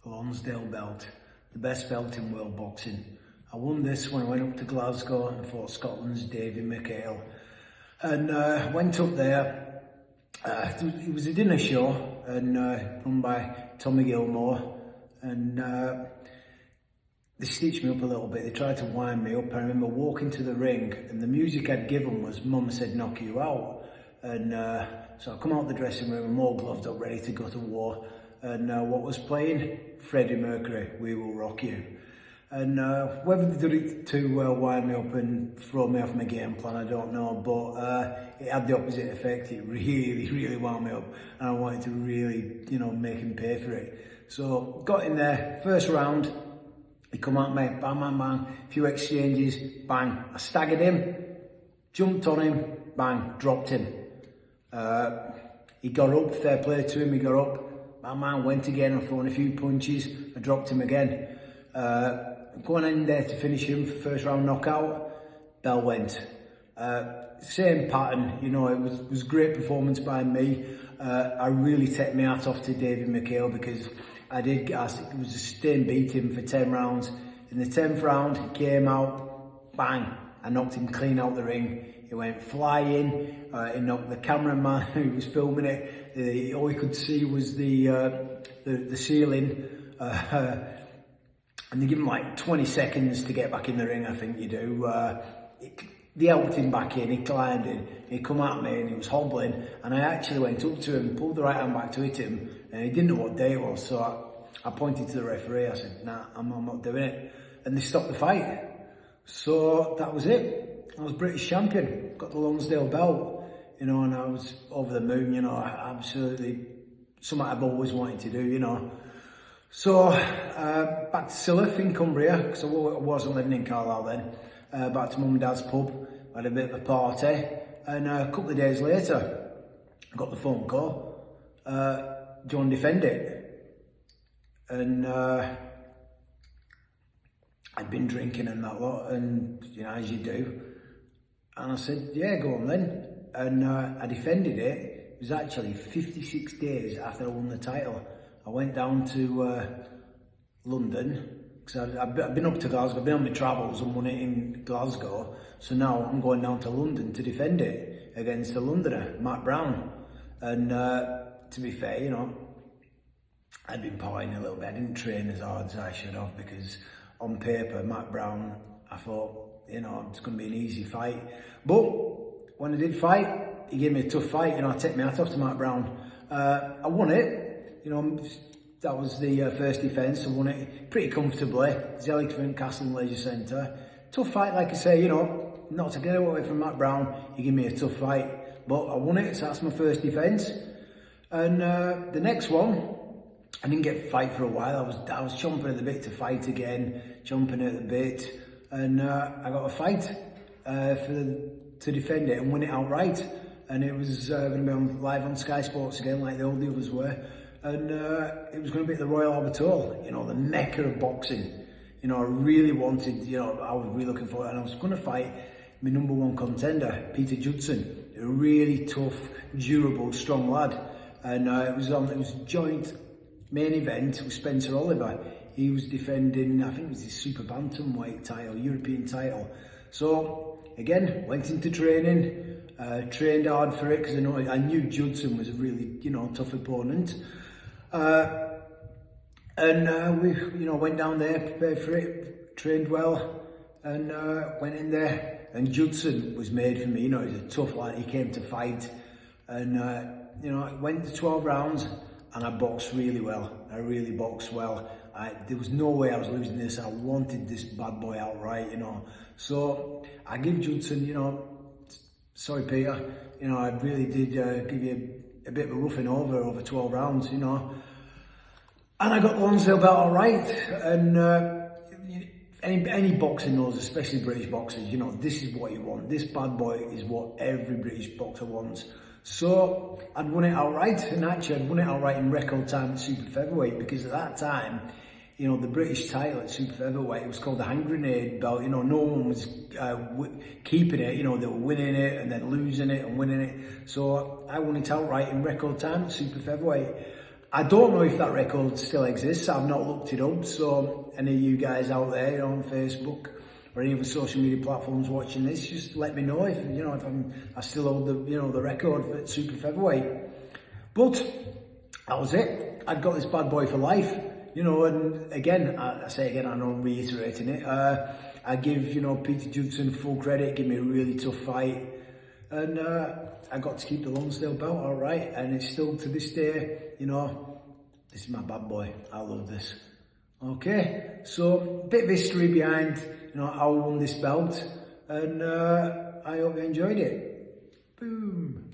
the Lonsdale belt, the best belt in world boxing. I won this when I went up to Glasgow and fought Scotland's David McHale. And went up there, it was a dinner show and run by Tommy Gilmore, and they stitched me up a little bit. They tried to wind me up. I remember walking to the ring and the music I'd given was Mum Said Knock You Out. And so I come out the dressing room, I'm all gloved up, ready to go to war. And what was playing? Freddie Mercury, We Will Rock You. And whether they did it to wind me up and throw me off my game plan, I don't know, but it had the opposite effect. It really wound me up, and I wanted to really, make him pay for it. So got in there, first round, he come at me, bang, bang, bang, a few exchanges, bang. I staggered him, jumped on him, bang, dropped him. He got up, fair play to him, he got up, bang, bang, went again, I thrown a few punches, I dropped him again. Going in there to finish him, first round knockout, bell went. Same pattern, it was great performance by me. I really take my hat off to David McHale because it was a sustained beating for 10 rounds. In the 10th round, he came out, bang, I knocked him clean out the ring. He went flying, he knocked the cameraman who was filming it, all he could see was the ceiling. And they give him like 20 seconds to get back in the ring, I think you do. They helped him back in, he climbed in, he come at me and he was hobbling, and I actually went up to him, pulled the right hand back to hit him, and he didn't know what day it was, so I pointed to the referee, I said, nah, I'm not doing it. And they stopped the fight. So that was it. I was British champion, got the Lonsdale belt, and I was over the moon, absolutely something I've always wanted to do, So, back to Silloth in Cumbria, because I wasn't living in Carlisle then, back to Mum and Dad's pub, had a bit of a party, and a couple of days later, I got the phone call, do you want to defend it? And I'd been drinking and that lot, and as you do, and I said, yeah, go on then, and I defended it. It was actually 56 days after I won the title. I went down to London, because I've been up to Glasgow, I've been on my travels and won it in Glasgow, so now I'm going down to London to defend it against the Londoner, Matt Brown. And to be fair, I'd been partying a little bit, I didn't train as hard as I should have, because on paper, Matt Brown, I thought, it's going to be an easy fight. But when I did fight, he gave me a tough fight, I take my hat off to Matt Brown. I won it. That was the first defence. I won it pretty comfortably. Zellington Castle and Leisure Centre. Tough fight, like I say, not to get away from Matt Brown. He gave me a tough fight, but I won it, so that's my first defence. And the next one, I didn't get a fight for a while. I was chomping at the bit to fight again, chomping at the bit, and I got a fight to defend it and win it outright. And it was going to be live on Sky Sports again, like the old others were. And it was going to be at the Royal Albert Hall, the mecca of boxing. I really wanted, I was really looking for it, and I was going to fight my #1 contender, Peter Judson, a really tough, durable, strong lad. And it was a joint main event with Spencer Oliver. He was defending, I think it was his super bantamweight title, European title. So again, went into training, trained hard for it, because I knew Judson was a really, tough opponent. And we, went down there, prepared for it, trained well, and went in there. And Judson was made for me. He's a tough lad. He came to fight, and went to 12 rounds, and I boxed really well. I really boxed well. There was no way I was losing this. I wanted this bad boy outright, So I give Judson, sorry Peter, I really did give you a bit of a roughing over 12 rounds, And I got the Lonsdale belt all right. And any boxer knows, especially British boxers, this is what you want. This bad boy is what every British boxer wants. So I'd won it outright, and actually I'd won it outright in record time at super featherweight, because at that time, the British title at super featherweight, it was called the hand grenade belt. No one was keeping it. They were winning it and then losing it and winning it. So I won it outright in record time at super featherweight. I don't know if that record still exists. I've not looked it up. So any of you guys out there, you know, on Facebook or any other social media platforms watching this, just let me know if, you know, if I still hold the, you know, the record for super featherweight. But that was it. I'd got this bad boy for life, you know. And again, I say again, I know I'm reiterating it. I give, you know, Peter Judson full credit. Give me a really tough fight. And I got to keep the Lonsdale belt, all right, and it's still to this day, you know, this is my bad boy. I love this. Okay, so a bit of history behind, you know, how I won this belt, and I hope you enjoyed it. Boom.